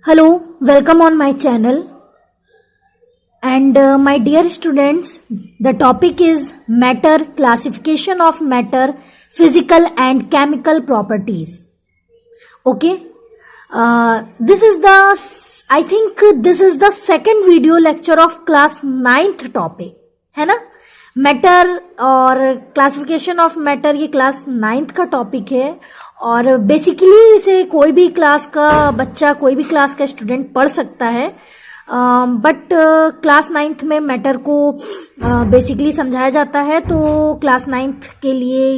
Hello, welcome on my channel. And my dear students, the topic is matter, classification of matter, physical and chemical properties. Okay, I think this is the second video lecture of class 9th topic, है ना? Matter और classification of matter ये class 9th का topic है और basically इसे कोई भी क्लास का बच्चा, कोई भी क्लास का स्टूडेंट पढ़ सकता है, बट क्लास 9th में मैटर को बेसिकली समझाया जाता है, तो क्लास 9th के लिए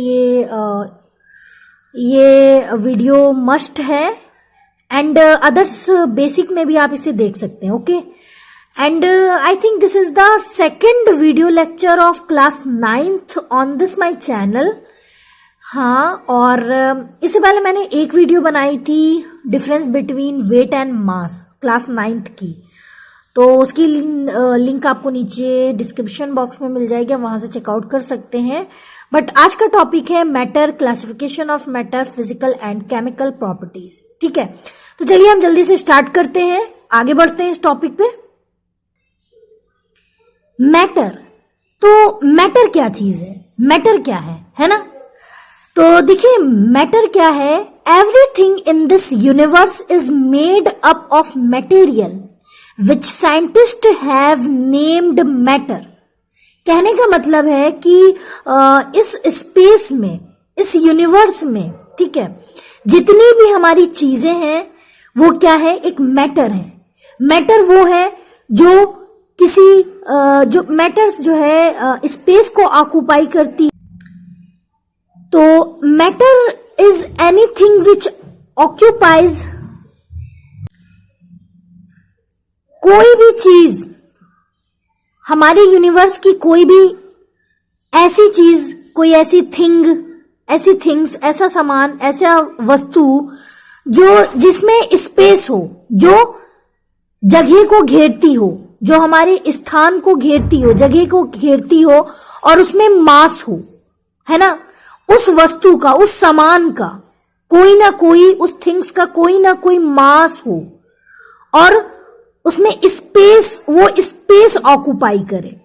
ये वीडियो मस्ट है एंड अदर्स बेसिक में भी आप इसे देख सकते हैं. Okay, and I think this is the second video lecture of class 9th on this my channel. हाँ, और इससे पहले मैंने एक वीडियो बनाई थी difference between weight and mass class 9th की, तो उसकी लिंक आपको नीचे डिस्क्रिप्शन बॉक्स में मिल जाएगी, वहां से चेकआउट कर सकते हैं. बट आज का टॉपिक है matter, classification of matter, physical and chemical properties. ठीक है, तो चलिए हम जल्दी से स्टार्ट करते हैं, आगे बढ़ते हैं इस टॉपिक पे. मैटर, तो मैटर क्या चीज है, मैटर क्या है ना? तो देखिए मैटर क्या है. Everything in this universe is made up of material which scientist have named matter. कहने का मतलब है कि इस स्पेस में, इस यूनिवर्स में, ठीक है, जितनी भी हमारी चीजें हैं वो क्या है, एक मैटर है. मैटर वो है जो किसी जो मैटर्स जो है स्पेस को ऑक्यूपाई करती. तो matter is anything which occupies, कोई भी चीज, हमारे यूनिवर्स की कोई भी ऐसी चीज, कोई ऐसी थिंग्स, ऐसा सामान, ऐसा वस्तु जो जिसमें स्पेस हो, जो जगह को घेरती हो, जो हमारे स्थान को घेरती हो, जगह को घेरती हो और उसमें मास हो, है ना? उस वस्तु का, उस सामान का कोई ना कोई, उस थिंग्स का कोई ना कोई मास हो और उसमें स्पेस, वो स्पेस ऑक्यूपाई करे.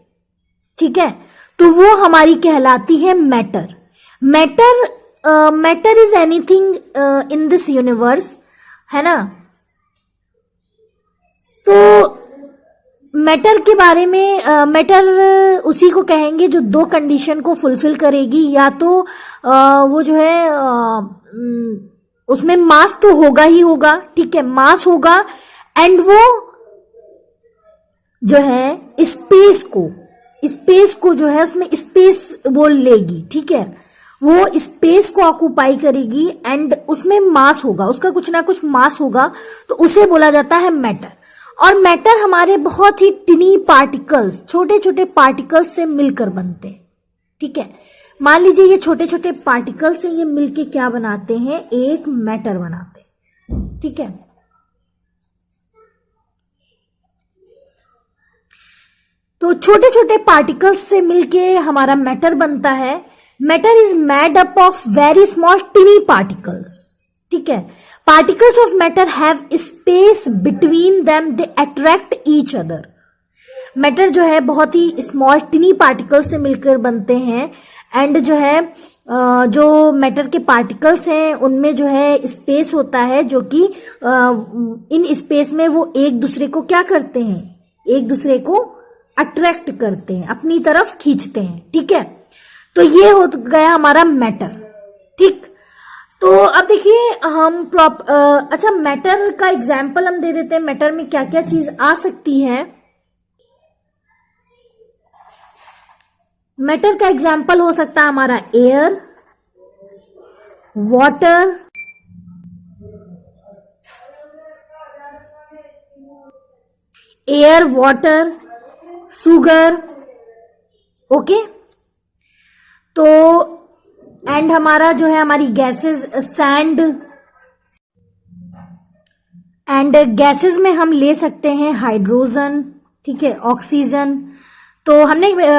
ठीक है, तो वो हमारी कहलाती है matter. Matter is anything in this universe, है ना? तो मैटर के बारे में, मैटर उसी को कहेंगे जो दो कंडीशन को फुलफिल करेगी. या तो वो जो है उसमें मास तो होगा ही होगा, ठीक है, मास होगा, एंड वो जो है स्पेस को जो है उसमें स्पेस वो लेगी. ठीक है, वो स्पेस को ऑक्यूपाई करेगी एंड उसमें मास होगा, उसका कुछ ना कुछ मास होगा, तो उसे बोला जाता है मैटर. और मैटर हमारे बहुत ही टिनी पार्टिकल्स, छोटे छोटे पार्टिकल्स से मिलकर बनते हैं. ठीक है, मान लीजिए ये छोटे छोटे पार्टिकल्स से ये मिलके क्या बनाते हैं, एक मैटर बनाते हैं. ठीक है, तो छोटे छोटे पार्टिकल्स से मिलके हमारा मैटर बनता है. Matter is made up of very small टिनी particles. ठीक है, particles of matter have space between them, they attract each other. Matter जो है बहुत ही स्मॉल टिनी पार्टिकल्स से मिलकर बनते हैं एंड जो है जो मैटर के पार्टिकल्स हैं उनमें जो है स्पेस होता है, जो कि इन स्पेस में वो एक दूसरे को क्या करते हैं, एक दूसरे को अट्रैक्ट करते हैं, अपनी तरफ खींचते हैं. ठीक है, तो ये हो गया हमारा मैटर. ठीक, तो अब देखिए हम अच्छा मैटर का एग्जाम्पल हम दे देते हैं. मैटर में क्या क्या चीज आ सकती है. मैटर का एग्जाम्पल हो सकता है हमारा एयर, वाटर, शुगर. ओके, तो एंड हमारा जो है हमारी गैसेस, सैंड, एंड गैसेस में हम ले सकते हैं हाइड्रोजन, ठीक है, ऑक्सीजन. तो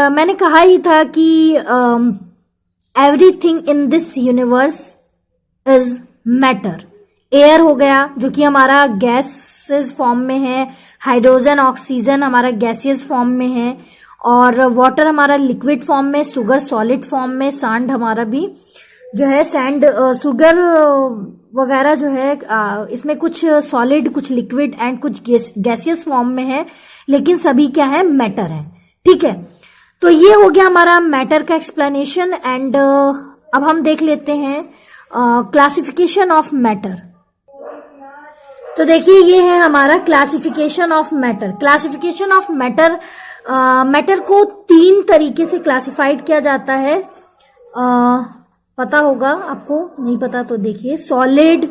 मैंने कहा ही था कि everything in this universe is matter. Air हो गया जो कि हमारा गैस गैसेस फॉर्म में है, हाइड्रोजन ऑक्सीजन हमारा गैसियस फॉर्म में है, और वाटर हमारा लिक्विड फॉर्म में, शुगर सॉलिड फॉर्म में, सैंड हमारा भी जो है सैंड शुगर वगैरह जो है इसमें कुछ सॉलिड, कुछ लिक्विड एंड कुछ गैसियस फॉर्म में है, लेकिन सभी क्या है, मैटर है। ठीक है, तो ये हो गया हमारा मैटर का एक्सप्लेनेशन। एंड अब हम देख लेते हैं क्लासिफिकेशन ऑफ मैटर। तो देखिए ये है हमारा classification of matter. Classification of matter, matter को 3 तरीके से क्लासिफाइड किया जाता है। पता होगा आपको, नहीं पता तो देखिए, सॉलिड,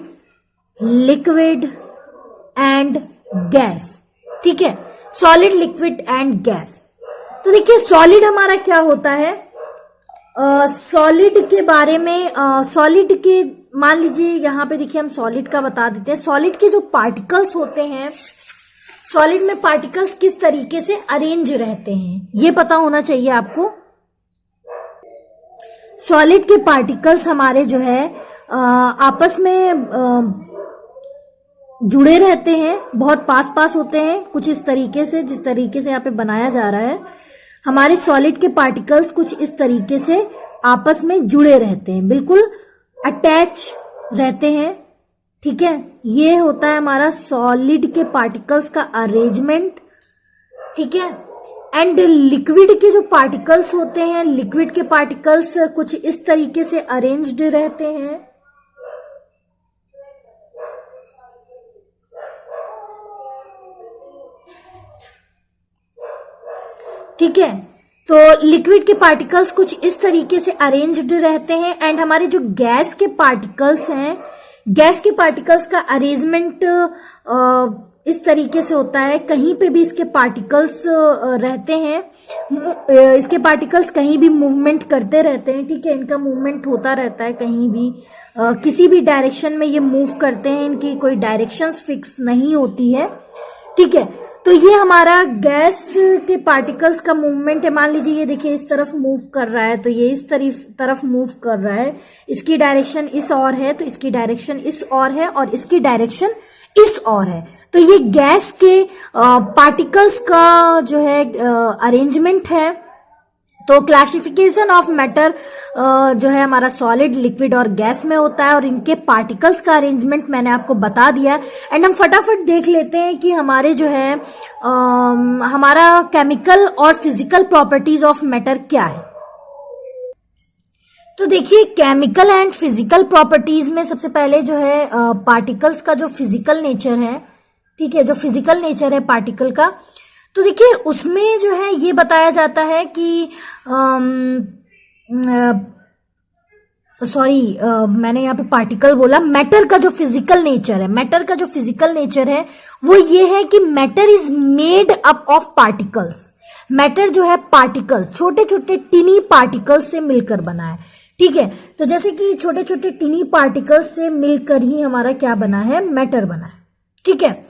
लिक्विड एंड गैस। ठीक है, सॉलिड, लिक्विड एंड गैस। तो देखिए सॉलिड हमारा क्या होता है, सॉलिड के बारे में, सॉलिड के मान लीजिए यहाँ पे देखिए हम सॉलिड का बता देते हैं। सॉलिड के जो पार्टिकल्स होते हैं, सॉलिड में पार्टिकल्स किस तरीके से अरेंज रहते हैं ये पता होना चाहिए आपको। सॉलिड के पार्टिकल्स हमारे जो है आपस में जुड़े रहते हैं, बहुत पास पास होते हैं, कुछ इस तरीके से, जिस तरीके से यहाँ पे बनाया जा रहा है। हमारे सॉलिड के पार्टिकल्स कुछ इस तरीके से आपस में जुड़े रहते हैं, बिल्कुल अटैच रहते हैं। ठीक है, ये होता है हमारा सॉलिड के पार्टिकल्स का अरेंजमेंट। ठीक है, एंड लिक्विड के जो पार्टिकल्स होते हैं, लिक्विड के पार्टिकल्स कुछ इस तरीके से अरेंज्ड रहते हैं। ठीक है, तो लिक्विड के पार्टिकल्स कुछ इस तरीके से अरेंज्ड रहते हैं। एंड हमारे जो गैस के पार्टिकल्स हैं, गैस के पार्टिकल्स का अरेंजमेंट इस तरीके से होता है, कहीं पे भी इसके पार्टिकल्स रहते हैं, इसके पार्टिकल्स कहीं भी मूवमेंट करते रहते हैं। ठीक है, इनका मूवमेंट होता रहता है, कहीं भी किसी भी डायरेक्शन में ये मूव करते हैं, इनकी कोई डायरेक्शंस फिक्स नहीं होती है। ठीक है, तो ये हमारा गैस के पार्टिकल्स का मूवमेंट है। मान लीजिए ये देखिए इस तरफ मूव कर रहा है, तो ये इस तरफ मूव कर रहा है, इसकी डायरेक्शन इस और है, तो इसकी डायरेक्शन इस और है, और इसकी डायरेक्शन इस और है। तो ये गैस के पार्टिकल्स का जो है अरेंजमेंट है। तो क्लासिफिकेशन ऑफ मैटर जो है हमारा सॉलिड, लिक्विड और गैस में होता है, और इनके पार्टिकल्स का अरेंजमेंट मैंने आपको बता दिया। एंड हम फटाफट देख लेते हैं कि हमारे जो है हमारा केमिकल और फिजिकल प्रॉपर्टीज ऑफ मैटर क्या है। तो देखिए केमिकल एंड फिजिकल प्रॉपर्टीज में सबसे पहले जो है पार्टिकल्स का जो फिजिकल नेचर है। ठीक है, जो फिजिकल नेचर है पार्टिकल का, तो देखिए उसमें जो है ये बताया जाता है कि मैंने यहाँ पे पार्टिकल बोला, मैटर का जो फिजिकल नेचर है, मैटर का जो फिजिकल नेचर है वो ये है कि matter is made up of particles. Matter जो है पार्टिकल्स, छोटे छोटे टिनी पार्टिकल्स से मिलकर बना है। ठीक है, तो जैसे कि छोटे छोटे टिनी पार्टिकल्स से मिलकर ही हमारा क्या बना है, मैटर बना है। ठीक है,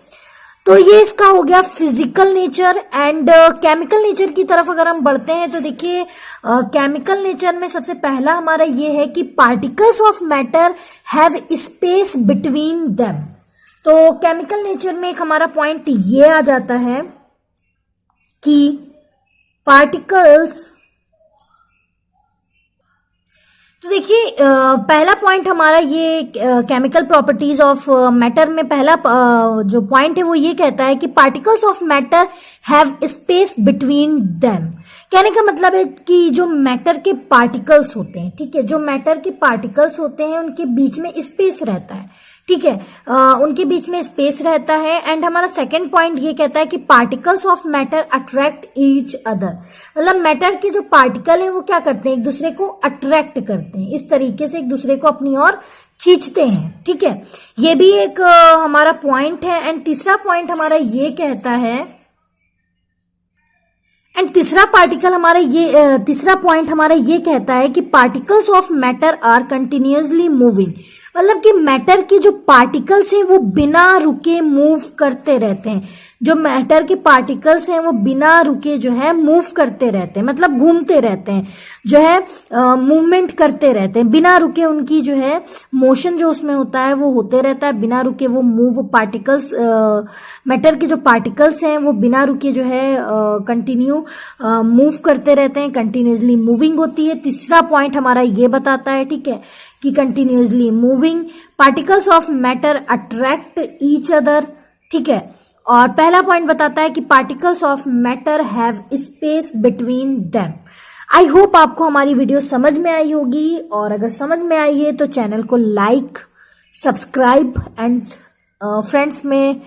तो ये इसका हो गया physical nature. And chemical nature की तरफ अगर हम बढ़ते हैं तो देखिए केमिकल नेचर में सबसे पहला हमारा ये है कि particles of matter have space between them. तो केमिकल नेचर में एक हमारा पॉइंट ये आ जाता है कि पार्टिकल्स, तो देखिए पहला पॉइंट हमारा ये केमिकल प्रॉपर्टीज ऑफ मैटर में पहला जो पॉइंट है वो ये कहता है कि particles of matter have space between them. कहने का मतलब है कि जो मैटर के पार्टिकल्स होते हैं, ठीक है, जो मैटर के पार्टिकल्स होते हैं उनके बीच में स्पेस रहता है। ठीक है, उनके बीच में स्पेस रहता है। एंड हमारा सेकंड पॉइंट ये कहता है कि particles of matter attract each other. मतलब मैटर के जो पार्टिकल हैं वो क्या करते हैं, एक दूसरे को अट्रैक्ट करते हैं, इस तरीके से एक दूसरे को अपनी ओर खींचते हैं। ठीक है, ये भी एक हमारा पॉइंट है। एंड तीसरा पॉइंट हमारा ये कहता है, एंड तीसरा पॉइंट हमारा ये कहता है कि particles of matter are continuously moving. मतलब कि मैटर के जो पार्टिकल्स हैं वो बिना रुके मूव करते रहते हैं। जो मैटर के पार्टिकल्स हैं वो बिना रुके जो है मूव करते रहते हैं, मतलब घूमते रहते हैं, जो है मूवमेंट करते रहते हैं बिना रुके। उनकी जो है मोशन जो उसमें होता है वो होते रहता है बिना रुके। वो मूव पार्टिकल्स, मैटर के जो पार्टिकल्स हैं वो बिना रुके जो है कंटिन्यू मूव करते रहते हैं, कंटिन्यूसली मूविंग होती है। तीसरा पॉइंट हमारा ये बताता है, ठीक है, कि continuously moving particles of matter attract each other, ठीक है। और पहला पॉइंट बताता है कि particles of matter have space between them. I hope आपको हमारी वीडियो समझ में आई होगी, और अगर समझ में आई है तो चैनल को लाइक, सब्सक्राइब एंड फ्रेंड्स में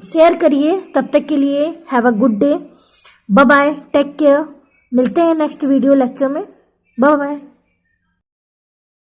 शेयर करिए। तब तक के लिए have a good day, bye bye, take care. मिलते हैं नेक्स्ट वीडियो लेक्चर में, बाय बाय।